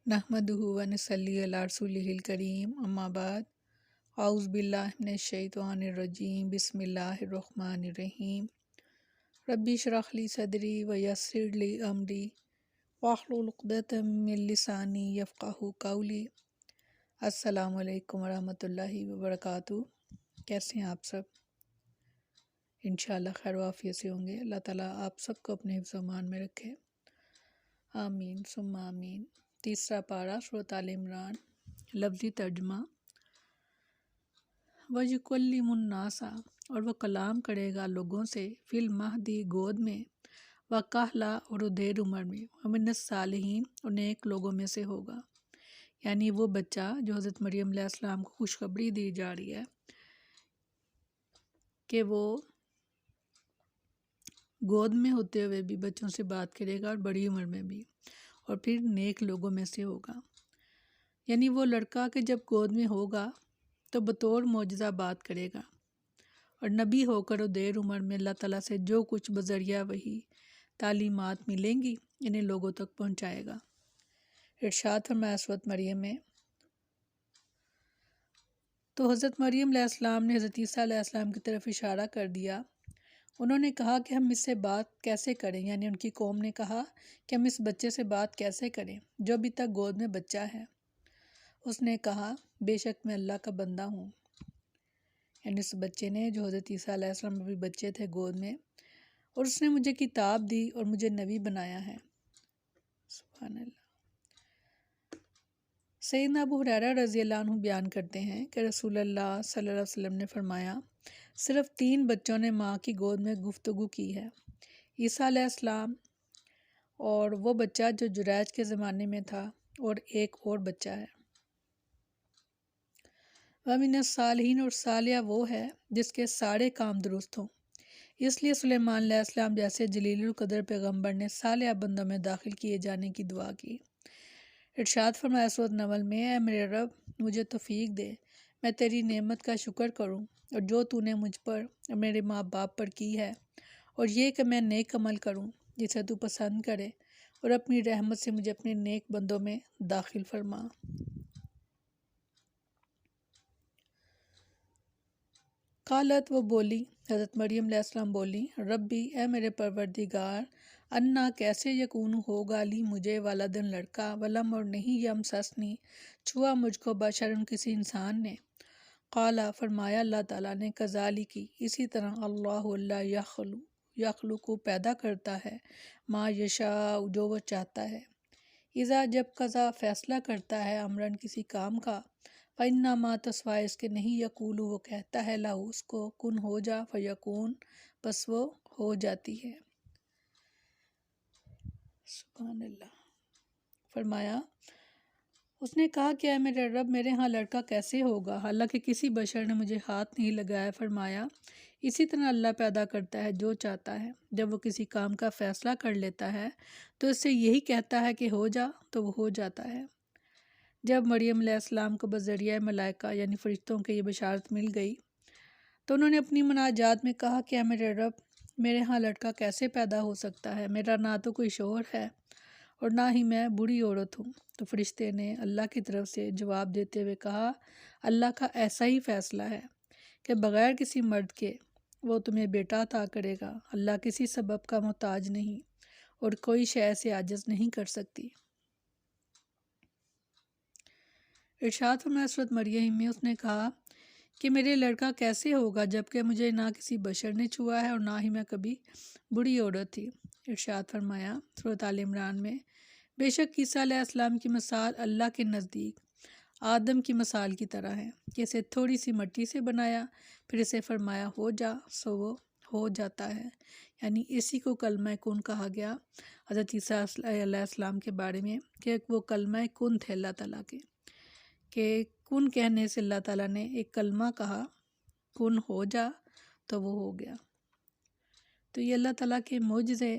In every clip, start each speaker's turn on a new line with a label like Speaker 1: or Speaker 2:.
Speaker 1: नहमदुहु व नसल्ली अला रसूलिहिल करीम अम्मा बाद औज़ु बिल्लाहि मिनश शैतानिर रजीम बिस्मिल्लाहिर रहमानिर रहीम रब्बि इश्रह ली सदरी व यस्सिर ली अमरी वाहलुल उक़दतम मिन लिसानी यफ़क़हू क़ौली। अस्सलामु अलैकुम व रहमतुल्लाहि व बरकातुहू। कैसे हैं आप सब? इंशाअल्लाह खैर व आफ़ियत से होंगे। अल्लाह ताला आप सबको अपने हिफ्ज़ व अमान में रखे, आमीन सुम्मा आमीन। तीसरा पारा सूरत आल इमरान। लफ्ज़ी तर्जुमा। वयुकल्लिमुन्नासा, और वह कलाम करेगा लोगों से, फिल महदी गोद में, व कहला और देर उम्र में, वमिनस सालिहीन और नेक लोगों में से होगा। यानी वो बच्चा जो हज़रत मरियम अलैहिस्सलाम को खुशखबरी दी जा रही है कि वो गोद में होते हुए भी बच्चों से बात करेगा और बड़ी उम्र में भी, और फिर नेक लोगों में से होगा। यानी वो लड़का कि जब गोद में होगा तो बतौर मौजज़ा बात करेगा, और नबी होकर वो देर उम्र में अल्लाह ताला से जो कुछ बज़रिया वही तालीमात मिलेंगी इन्हें लोगों तक पहुँचाएगा। इरशाद फरमाया सूरत मरियम में, तो हज़रत मरियम अलैहिस्सलाम ने हज़रत ईसा अलैहिस्सलाम की तरफ इशारा कर दिया। उन्होंने कहा कि हम इससे बात कैसे करें, यानी उनकी कौम ने कहा कि हम इस बच्चे से बात कैसे करें जो अभी तक गोद में बच्चा है। उसने कहा, बेशक मैं अल्लाह का बंदा हूँ। यानी उस बच्चे ने, जो हज़रत ईसा अलैहिस्सलाम अभी बच्चे थे गोद में, और उसने मुझे किताब दी और मुझे नबी बनाया है। सुभान अल्लाह। सैयदना अबू हुरैरा रज़ियल्लाहु अन्हु बयान करते हैं कि रसूलुल्लाह सल्लल्लाहु अलैहि वसल्लम ने फरमाया, सिर्फ़ 3 बच्चों ने माँ की गोद में गुफ्तगू की है, ईसा अलैहिस्सलाम, और वो बच्चा जो जुरैज के ज़माने में था, और एक और बच्चा है। वमिनस सालिहीन, और सालिया वो है जिसके सारे काम दुरुस्त हों। इसलिए सुलेमान अलैहिस्सलाम जैसे जलीलुल क़द्र पैगम्बर ने सालिया बंदों में दाखिल किए जाने की दुआ की। इरशाद फरमाया सूरत नमल में, ऐ मेरे रब, मुझे तौफीक दे, मैं तेरी नेमत का शुक्र करूं, और जो तूने मुझ पर और मेरे माँ बाप पर की है, और ये कि मैं नेक अमल करूं जिसे तू पसंद करे, और अपनी रहमत से मुझे अपने नेक बंदों में दाखिल फरमा। कालत, वो बोली, हज़रत मरियम अलैहिस्सलाम बोली, रब्बी, ए मेरे परवरदिगार, अन्ना, कैसे यकून होगा ली मुझे वालदन लड़का, वलम, और नहीं यम ससनी, छुआ मुझको बशरन किसी इंसान ने। काला, फरमाया अल्लाह ताला ने, कज़ाली की, इसी तरह, अल्लाहु यखलुकु, पैदा करता है, मा यशा, जो वो चाहता है। इज़ा, जब कज़ा, फैसला करता है, अमरन, किसी काम का, फ़इन्ना मा, तस्वाए इसके, नहीं, यकूलु, वो कहता है, लाहू, उसको, कुन, हो जा, फ़यकून, बस वो हो जाती है। सुभान अल्लाह। फरमाया, उसने कहा, क्या मेरे रब, मेरे यहाँ लड़का कैसे होगा, हालांकि किसी बशर ने मुझे हाथ नहीं लगाया। फरमाया, इसी तरह अल्लाह पैदा करता है जो चाहता है, जब वो किसी काम का फ़ैसला कर लेता है तो इससे यही कहता है कि हो जा, तो वो हो जाता है। जब मरियम अलैहिस्सलाम को बज़रिया मलाइका यानी फ़रिश्तों की ये बशारत मिल गई तो उन्होंने अपनी मुनाजात में कहा, क्या मेरे रब, मेरे यहाँ लड़का कैसे पैदा हो सकता है, मेरा ना तो कोई शोहर है और ना ही मैं बूढ़ी औरत हूँ। तो फरिश्ते ने अल्लाह की तरफ से जवाब देते हुए कहा, अल्लाह का ऐसा ही फ़ैसला है कि बग़ैर किसी मर्द के वो तुम्हें बेटा अता करेगा। अल्लाह किसी सबब का मोहताज नहीं और कोई शय से आजिज़ नहीं कर सकती। इरशाद फरमाया सूरत मरियम में, उसने कहा कि मेरे लड़का कैसे होगा जबकि मुझे ना किसी बशर ने छुआ है और ना ही मैं कभी बूढ़ी औरत थी। इरशाद फरमाया सूरत आल इमरान में, बेशक ईसा अलैहिस्सलाम की मिसाल अल्लाह के नज़दीक आदम की मिसाल की तरह है कि इसे थोड़ी सी मिट्टी से बनाया, फिर इसे फरमाया हो जा, सो वो हो जाता है। यानी इसी को कलमा कुन कहा गया हज़रत ईसा अलैहिस्सलाम के बारे में कि वो कलमा कुन थे अल्लाह ताला के कुन कहने से अल्लाह ताला ने एक कलमा कहा, कुन हो जा, तो वो हो गया। तो ये अल्लाह ताला के मोजज़े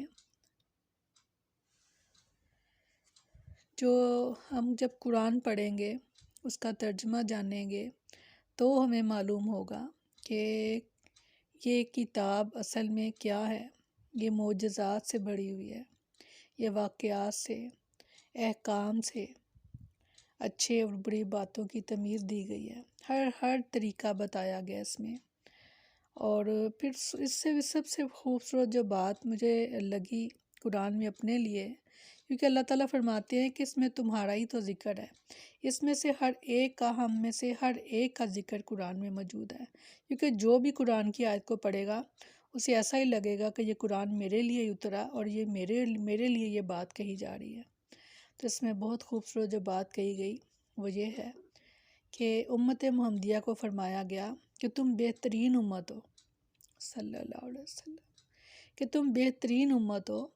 Speaker 1: जो हम जब कुरान पढ़ेंगे, उसका तर्जुमा जानेंगे, तो हमें मालूम होगा कि ये किताब असल में क्या है। ये मोजज़ात से भरी हुई है, ये वाक़यात से, अहकाम से, اچھے اور بری باتوں کی تمیز دی گئی ہے، ہر طریقہ بتایا گیا اس میں۔ اور پھر اس سے بھی سب سے خوبصورت جو بات مجھے لگی قرآن میں اپنے لیے، کیونکہ اللہ تعالیٰ فرماتے ہیں کہ اس میں تمہارا ہی تو ذکر ہے، اس میں سے ہر ایک کا، ہم میں سے ہر ایک کا ذکر قرآن میں موجود ہے، کیونکہ جو بھی قرآن کی آیت کو پڑھے گا اسے ایسا ہی لگے گا کہ یہ قرآن میرے لیے ہی اترا اور یہ میرے لیے یہ بات کہی جا رہی ہے۔ تو اس میں بہت خوبصورت جو بات کہی گئی وہ یہ ہے کہ امت محمدیہ کو فرمایا گیا کہ تم بہترین امت ہو، صلی اللہ علیہ وسلم، کہ تم بہترین امت ہو،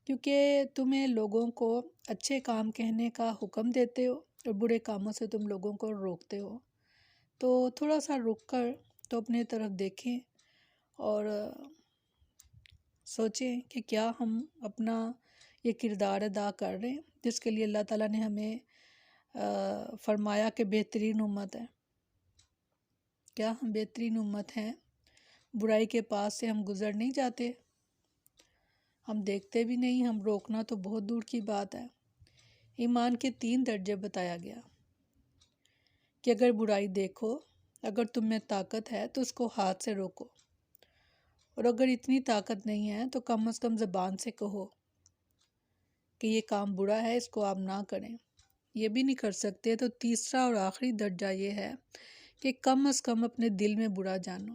Speaker 1: کیونکہ تمہیں لوگوں کو اچھے کام کہنے کا حکم دیتے ہو اور برے کاموں سے تم لوگوں کو روکتے ہو۔ تو تھوڑا سا رک کر تو اپنے طرف دیکھیں اور سوچیں کہ کیا ہم اپنا یہ کردار ادا کر رہے ہیں جس کے لیے اللہ تعالیٰ نے ہمیں فرمایا کہ بہترین امت ہے۔ کیا ہم بہترین امت ہیں؟ برائی کے پاس سے ہم گزر نہیں جاتے، ہم دیکھتے بھی نہیں، ہم روکنا تو بہت دور کی بات ہے۔ ایمان کے 3 درجے بتایا گیا کہ اگر برائی دیکھو، اگر تم میں طاقت ہے تو اس کو ہاتھ سے روکو، اور اگر اتنی طاقت نہیں ہے تو کم از کم زبان سے کہو کہ یہ کام برا ہے، اس کو آپ نہ کریں۔ یہ بھی نہیں کر سکتے تو تیسرا اور آخری درجہ یہ ہے کہ کم از کم اپنے دل میں برا جانو،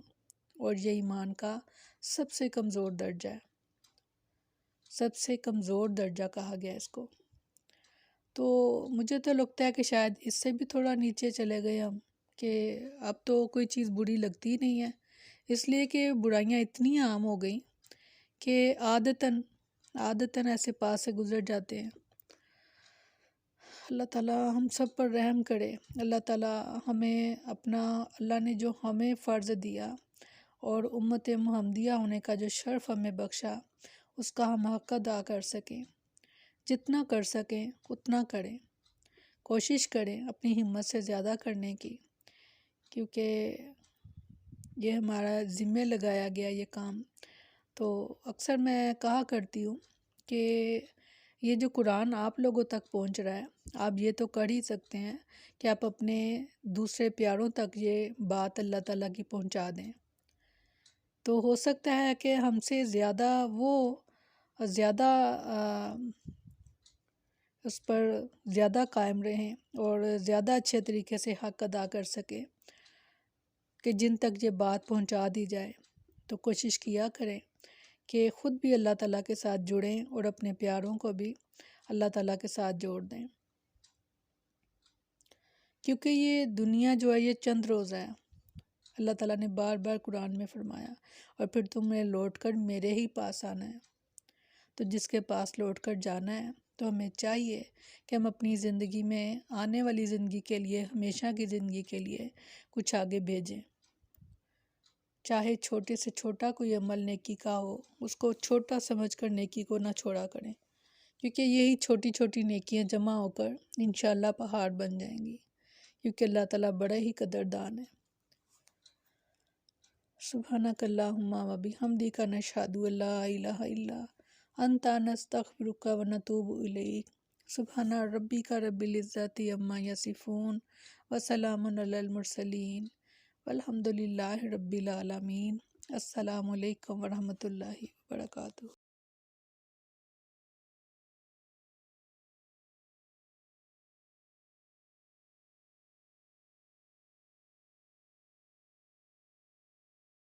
Speaker 1: اور یہ ایمان کا سب سے کمزور درجہ ہے، سب سے کمزور درجہ کہا گیا اس کو۔ تو مجھے تو لگتا ہے کہ شاید اس سے بھی تھوڑا نیچے چلے گئے ہم، کہ اب تو کوئی چیز بری لگتی نہیں ہے، اس لیے کہ برائیاں اتنی عام ہو گئیں کہ عادتاً ایسے پاس سے گزر جاتے ہیں۔ اللہ تعالیٰ ہم سب پر رحم کرے، اللہ تعالیٰ ہمیں اللہ نے جو ہمیں فرض دیا اور امت محمدیہ ہونے کا جو شرف ہمیں بخشا، اس کا ہم حق ادا کر سکیں، جتنا کر سکیں اتنا کریں، کوشش کریں اپنی ہمت سے زیادہ کرنے کی، کیونکہ یہ ہمارا ذمہ لگایا گیا یہ کام۔ تو اکثر میں کہا کرتی ہوں کہ یہ جو قرآن آپ لوگوں تک پہنچ رہا ہے، آپ یہ تو کر ہی سکتے ہیں کہ آپ اپنے دوسرے پیاروں تک یہ بات اللہ تعالیٰ کی پہنچا دیں، تو ہو سکتا ہے کہ ہم سے زیادہ اس پر زیادہ قائم رہیں اور زیادہ اچھے طریقے سے حق ادا کر سکیں کہ جن تک یہ بات پہنچا دی جائے۔ تو کوشش کیا کریں کہ خود بھی اللہ تعالیٰ کے ساتھ جڑیں اور اپنے پیاروں کو بھی اللہ تعالیٰ کے ساتھ جوڑ دیں، کیونکہ یہ دنیا جو ہے یہ چند روز ہے، اللہ تعالیٰ نے بار بار قرآن میں فرمایا، اور پھر تمہیں لوٹ کر میرے ہی پاس آنا ہے۔ تو جس کے پاس لوٹ کر جانا ہے تو ہمیں چاہیے کہ ہم اپنی زندگی میں آنے والی زندگی کے لیے، ہمیشہ کی زندگی کے لیے کچھ آگے بھیجیں، چاہے چھوٹے سے چھوٹا کوئی عمل نیکی کا ہو، اس کو چھوٹا سمجھ کر نیکی کو نہ چھوڑا کریں، کیونکہ یہی چھوٹی چھوٹی نیکیاں جمع ہو کر انشاءاللہ پہاڑ بن جائیں گی، کیونکہ اللہ تعالیٰ بڑا ہی قدردان ہے۔ سبحانک اللہم و بحمدک نشہد ان لا الہ الا انت نستغفرک و نتوب الیک۔ سبحان ربک رب العزت عما یصفون وسلام علی المرسلین والحمد للہ رب العالمین۔ السلام علیکم ورحمۃ اللہ وبرکاتہ۔